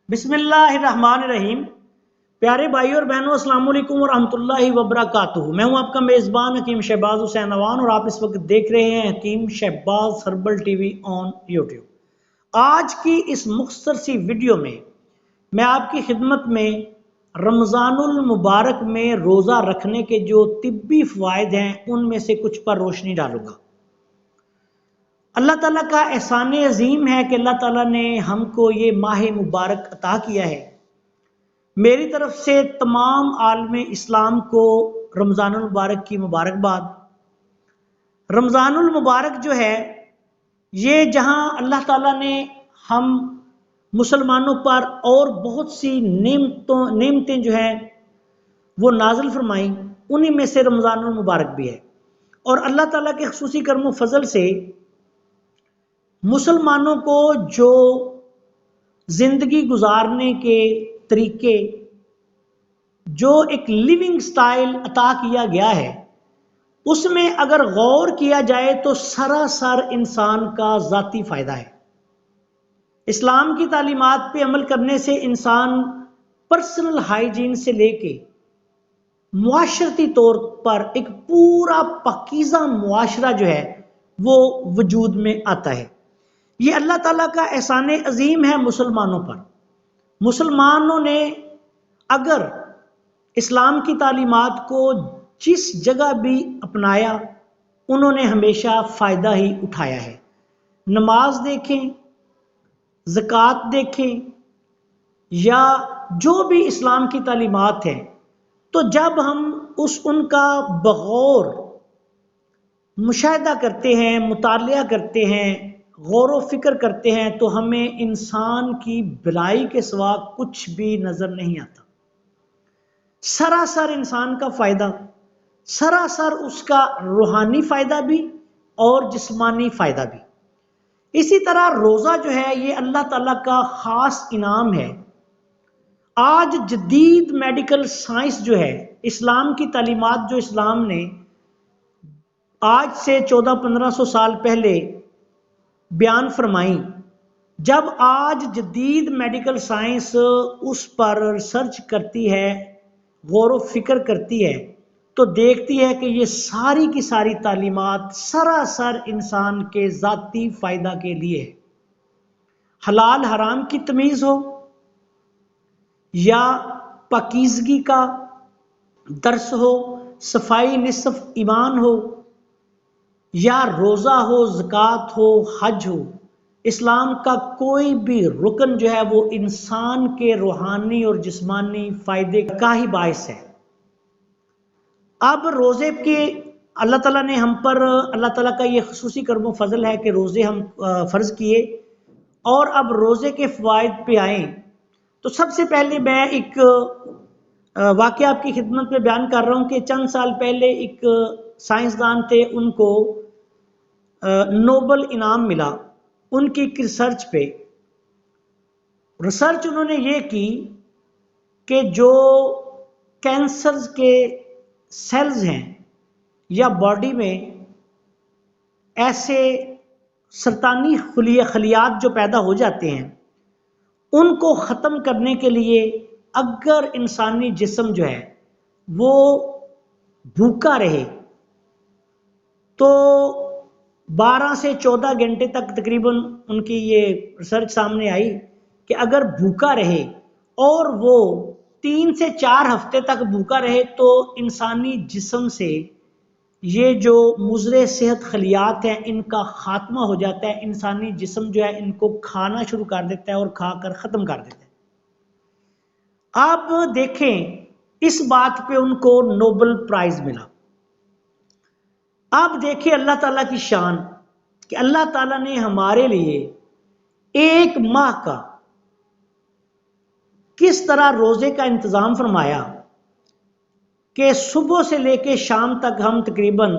बिस्मिल्लाहिर्रहमानिर्रहीम। प्यारे भाई और बहनों, अस्सलाम वालेकुम व रहमतुल्लाहि व बरकातुहू। मैं हूं आपका मेज़बान हकीम शहबाज हुसैन अवान और आप इस वक्त देख रहे हैं Hakeem Shahbaz herbal TV on YouTube. आज की इस मुख्तसर सी वीडियो में मैं आपकी खिदमत में रमज़ानुल मुबारक में रोज़ा रखने के जो तिब्बी फ़वाइद हैं उनमें से कुछ पर रोशनी डालूंगा। अल्लाह ताला का एहसान अजीम है कि अल्लाह ताला ने हमको ये माह मुबारक अता किया है। मेरी तरफ से तमाम आलम इस्लाम को रमज़ानुल मुबारक की मुबारकबाद। रमज़ानुल मुबारक जो है ये जहां अल्लाह ताला ने हम मुसलमानों पर और बहुत सी नेमतें जो है वो नाजिल फरमाई, उन्हीं में से रमज़ानुल मुबारक भी है। और अल्लाह ताला के खुसूसी करम फजल से मुसलमानों को जो जिंदगी गुजारने के तरीके, जो एक लिविंग स्टाइल अता किया गया है, उसमें अगर गौर किया जाए तो सरासर इंसान का ज़ाती फ़ायदा है। इस्लाम की तालीमात पे अमल करने से इंसान पर्सनल हाइजीन से लेके मुआशरती तौर पर एक पूरा पाकीज़ा मुआशरा जो है वो वजूद में आता है। ये अल्लाह ताला का एहसान अजीम है मुसलमानों पर। मुसलमानों ने अगर इस्लाम की तालीमात को जिस जगह भी अपनाया, उन्होंने हमेशा फ़ायदा ही उठाया है। नमाज देखें, ज़कात देखें या जो भी इस्लाम की तालीमात हैं, तो जब हम उनका बगौर मुशाहिदा करते हैं, मुतालिया करते हैं, गौर व फिक्र करते हैं, तो हमें इंसान की भलाई के सिवा कुछ भी नज़र नहीं आता। सरासर इंसान का फ़ायदा, सरासर उसका रूहानी फ़ायदा भी और जिस्मानी फ़ायदा भी। इसी तरह रोज़ा जो है ये अल्लाह ताला का ख़ास इनाम है। आज जदीद मेडिकल साइंस जो है, इस्लाम की तालीमात जो इस्लाम ने आज से 1400-1500 साल पहले बयान फरमाई, जब आज जदीद मेडिकल साइंस उस पर रिसर्च करती है, गौर व फिक्र करती है, तो देखती है कि ये सारी की सारी तालीमात सरासर इंसान के ज़ाती फ़ायदा के लिए है। हलाल हराम की तमीज़ हो या पाकीज़गी का दर्स हो, सफाई निसफ ईमान हो या रोज़ा हो, ज़कात हो, हज हो, इस्लाम का कोई भी रुकन जो है वो इंसान के रूहानी और जिस्मानी फ़ायदे का ही बायस है। अब रोज़े के अल्लाह ताला ने हम पर, अल्लाह ताला का ये खुसूसी करम फजल है कि रोज़े हम फ़र्ज़ किए। और अब रोज़े के फ़वाइद पे आए तो सबसे पहले मैं एक वाक़या आपकी खिदमत में बयान कर रहा हूँ कि चंद साल पहले एक साइंसदान थे, उनको नोबल इनाम मिला उनकी एक रिसर्च पे। रिसर्च उन्होंने ये की कि जो कैंसर के सेल्स हैं या बॉडी में ऐसे सरतानी खलियात जो पैदा हो जाते हैं, उनको ख़त्म करने के लिए अगर इंसानी जिस्म जो है वो भूखा रहे तो 12 से 14 घंटे तक तकरीबन, उनकी ये रिसर्च सामने आई कि अगर भूखा रहे और वो 3 से 4 हफ्ते तक भूखा रहे तो इंसानी जिस्म से ये जो मुज़रे सेहत खलियात हैं इनका खात्मा हो जाता है। इंसानी जिस्म जो है इनको खाना शुरू कर देता है और खाकर ख़त्म कर देता है। आप देखें, इस बात पे उनको नोबल प्राइज मिला। आप देखिए अल्लाह ताला की शान कि अल्लाह ताला ने हमारे लिए एक माह का किस तरह रोज़े का इंतज़ाम फरमाया कि सुबह से लेकर शाम तक हम तकरीबन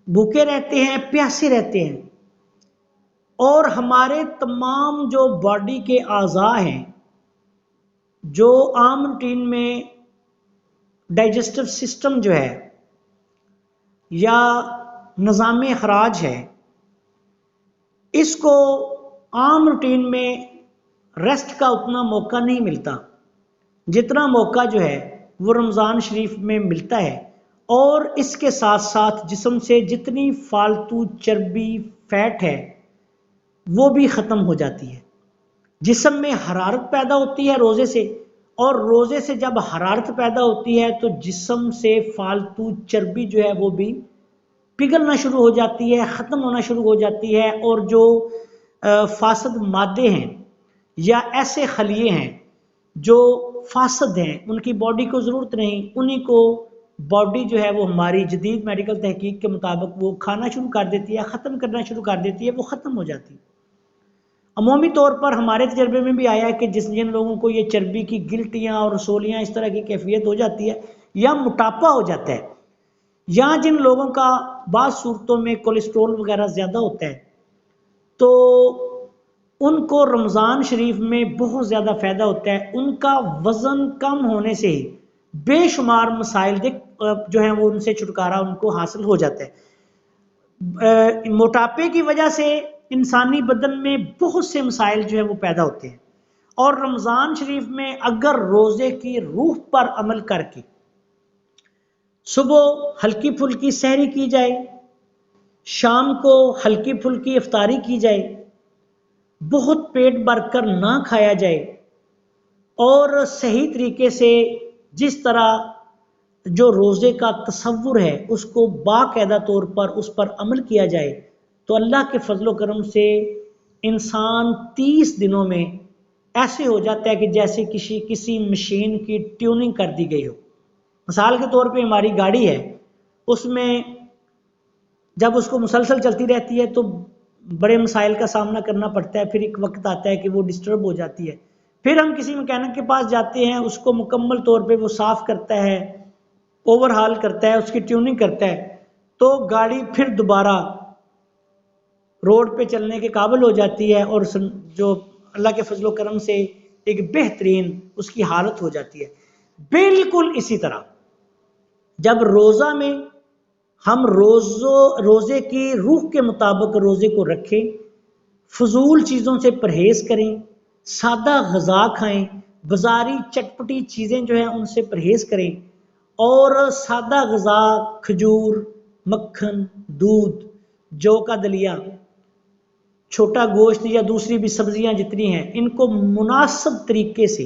भूखे रहते हैं, प्यासे रहते हैं, और हमारे तमाम जो बॉडी के आज़ा हैं, जो आम रूटीन में डाइजेस्टिव सिस्टम जो है या निज़ाम अखराज है, इसको आम रूटीन में रेस्ट का उतना मौका नहीं मिलता जितना मौका जो है वो रमज़ान शरीफ में मिलता है। और इसके साथ साथ जिस्म से जितनी फालतू चर्बी फैट है वो भी ख़त्म हो जाती है। जिस्म में हरारत पैदा होती है रोज़े से, और रोज़े से जब हरारत पैदा होती है तो जिस्म से फालतू चर्बी जो है वो भी पिघलना शुरू हो जाती है, ख़त्म होना शुरू हो जाती है। और जो फासद मादे हैं या ऐसे खलिए हैं जो फासद हैं, उनकी बॉडी को ज़रूरत नहीं, उन्हीं को बॉडी जो है वो हमारी जदीद मेडिकल तहकीक के मुताबिक वो खाना शुरू कर देती है, ख़त्म करना शुरू कर देती है, वो ख़त्म हो जाती है। अमूमी तौर पर हमारे तजर्बे में भी आया है कि जिन लोगों को ये चर्बी की गिल्टियाँ और रसोलियाँ इस तरह की कैफियत हो जाती है या मोटापा हो जाता है, या जिन लोगों का बाज़ सूरतों में कोलेस्ट्रोल वगैरह ज़्यादा होता है, तो उनको रमज़ान शरीफ में बहुत ज़्यादा फ़ायदा होता है। उनका वज़न कम होने से ही बेशुमार मसाइल जो हैं वो उनसे छुटकारा उनको हासिल हो जाता है। मोटापे की वजह से इंसानी बदन में बहुत से मसाइल जो है वो पैदा होते हैं। और रमज़ान शरीफ में अगर रोज़े की रूह पर अमल करके सुबह हल्की फुल्की सहरी की जाए, शाम को हल्की फुल्की इफ्तारी की जाए, बहुत पेट भरकर ना खाया जाए, और सही तरीके से जिस तरह जो रोज़े का तसव्वुर है उसको बाकायदा तौर पर उस पर अमल किया जाए, तो अल्लाह के फजलो करम से इंसान 30 दिनों में ऐसे हो जाता है कि जैसे किसी मशीन की ट्यूनिंग कर दी गई हो। मिसाल के तौर पे हमारी गाड़ी है, उसमें जब उसको मुसलसल चलती रहती है तो बड़े मसाइल का सामना करना पड़ता है, फिर एक वक्त आता है कि वो डिस्टर्ब हो जाती है, फिर हम किसी मैकेनिक के पास जाते हैं, उसको मुकम्मल तौर पे वो साफ़ करता है, ओवरहाल करता है, उसकी ट्यूनिंग करता है, तो गाड़ी फिर दोबारा रोड पे चलने के काबिल हो जाती है और जो अल्लाह के फजलो करम से एक बेहतरीन उसकी हालत हो जाती है। बिल्कुल इसी तरह जब रोज़ा में हम रोज़े की रूह के मुताबिक रोज़े को रखें, फजूल चीज़ों से परहेज़ करें, सादा ग़ज़ा खाएं, बाज़ारी चटपटी चीज़ें जो हैं उनसे परहेज़ करें, और सादा ग़ज़ा खजूर, मक्खन, दूध, जौ का दलिया, छोटा गोश्त या दूसरी भी सब्जियां जितनी हैं, इनको मुनासिब तरीके से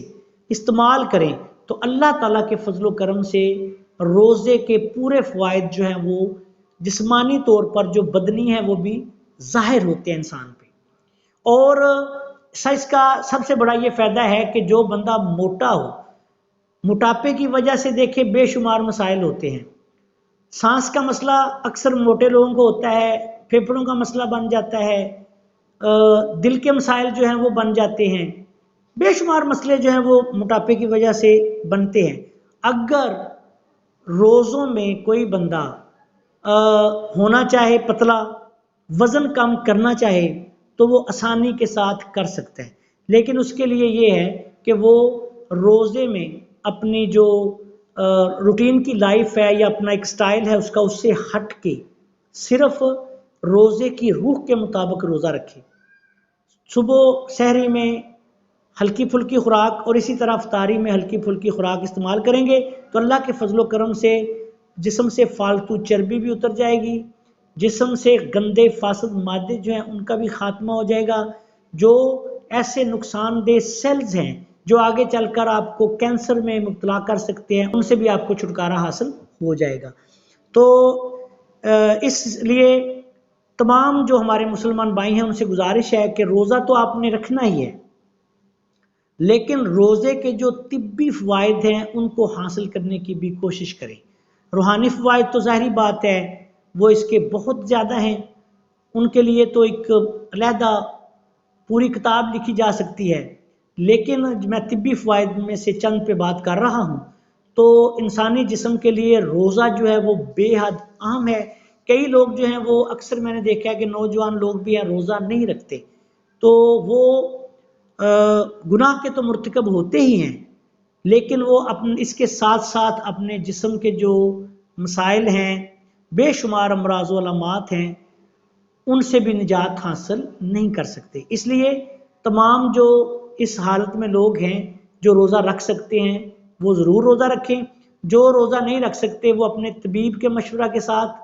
इस्तेमाल करें तो अल्लाह ताला के फजलो करम से रोज़े के पूरे फ़वाइद जो हैं वो जिस्मानी तौर पर जो बदनी है वो भी ज़ाहिर होते हैं इंसान पे। और इसका सबसे बड़ा ये फ़ायदा है कि जो बंदा मोटा हो, मोटापे की वजह से देखे बेशुमार मसाइल होते हैं। सांस का मसला अक्सर मोटे लोगों को होता है, फेफड़ों का मसला बन जाता है, दिल के मसाइल जो हैं वो बन जाते हैं, बेशुमार मसले जो हैं वो मोटापे की वजह से बनते हैं। अगर रोज़ों में कोई बंदा होना चाहे पतला, वज़न कम करना चाहे, तो वो आसानी के साथ कर सकता है, लेकिन उसके लिए ये है कि वो रोज़े में अपनी जो रूटीन की लाइफ है या अपना एक स्टाइल है उसका, उससे हट के सिर्फ रोज़े की रूह के मुताबिक रोज़ा रखे। सुबह सहरी में हल्की फुल्की खुराक और इसी तरह अफ्तारी में हल्की फुल्की खुराक इस्तेमाल करेंगे तो अल्लाह के फजलो करम से जिस्म से फालतू चर्बी भी उतर जाएगी, जिस्म से गंदे फासद मादे जो हैं उनका भी खात्मा हो जाएगा। जो ऐसे नुकसानदेह सेल्स हैं जो आगे चलकर आपको कैंसर में मुब्तला कर सकते हैं, उनसे भी आपको छुटकारा हासिल हो जाएगा। तो इसलिए तमाम जो हमारे मुसलमान भाई हैं उनसे गुजारिश है कि रोज़ा तो आपने रखना ही है, लेकिन रोज़े के जो तिब्बी फ़वाइद हैं उनको हासिल करने की भी कोशिश करें। रूहानी फ़वाइद तो ज़ाहिरी बात है वो इसके बहुत ज़्यादा हैं, उनके लिए तो एक अलहदा पूरी किताब लिखी जा सकती है, लेकिन मैं तिब्बी फ़वाइद में से चंद पे बात कर रहा हूँ। तो इंसानी जिस्म के लिए रोज़ा जो है वो बेहद अहम है। कई लोग जो हैं वो अक्सर मैंने देखा है कि नौजवान लोग भी हैं रोज़ा नहीं रखते, तो वो गुनाह के तो मुर्तकब होते ही हैं, लेकिन वो अपने इसके साथ साथ अपने जिस्म के जो मसाइल हैं, बेशुमार अमराज़ व अलामात हैं, उनसे भी निजात हासिल नहीं कर सकते। इसलिए तमाम जो इस हालत में लोग हैं जो रोज़ा रख सकते हैं वो ज़रूर रोज़ा रखें। जो रोज़ा नहीं रख सकते वो अपने तबीब के मशवरा के साथ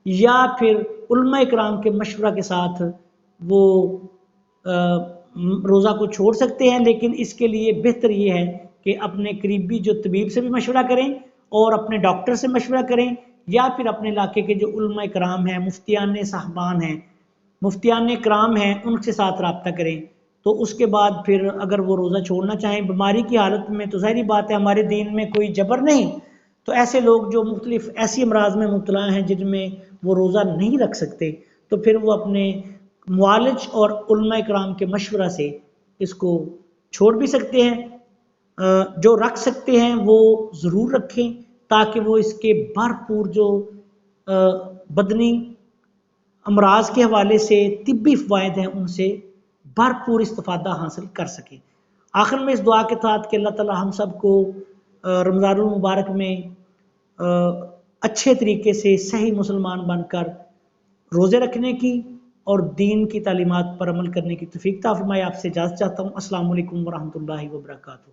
या फिर उलमा इकराम के मशवरा के साथ वो रोज़ा को छोड़ सकते हैं। लेकिन इसके लिए बेहतर ये है कि अपने करीबी जो तबीब से भी मशवरा करें और अपने डॉक्टर से मशवरा करें या फिर अपने इलाके के जो उलमा इकराम हैं, मुफ्तियान साहबान हैं, मुफ्तियान कराम हैं, उनके साथ रब्ता करें। तो उसके बाद फिर अगर वो रोज़ा छोड़ना चाहें बीमारी की हालत में, तो ज़ाहिर बात है हमारे दीन में कोई जबर नहीं। तो ऐसे लोग जो मुख्तलिफ ऐसी अमराज में मुब्तला हैं जिनमें वो रोज़ा नहीं रख सकते, तो फिर वो अपने मुआलिज और उलमा इकराम के मशवरा से इसको छोड़ भी सकते हैं। जो रख सकते हैं वो ज़रूर रखें ताकि वो इसके भरपूर जो बदनी अमराज के हवाले से तिब्बी फ़वाइद हैं उनसे भरपूर इस्तिफ़ादा हासिल कर सकें। आखिर में इस दुआ के साथ कि अल्लाह ताला हम सबको रमज़ानुल मुबारक में अच्छे तरीके से सही मुसलमान बनकर रोज़े रखने की और दीन की तालीमात पर अमल करने की तौफ़ीक अता फ़रमाए। आपसे इजाज़त चाहता हूँ। अस्सलामु अलैकुम व रहमतुल्लाहि व बरकातुहू।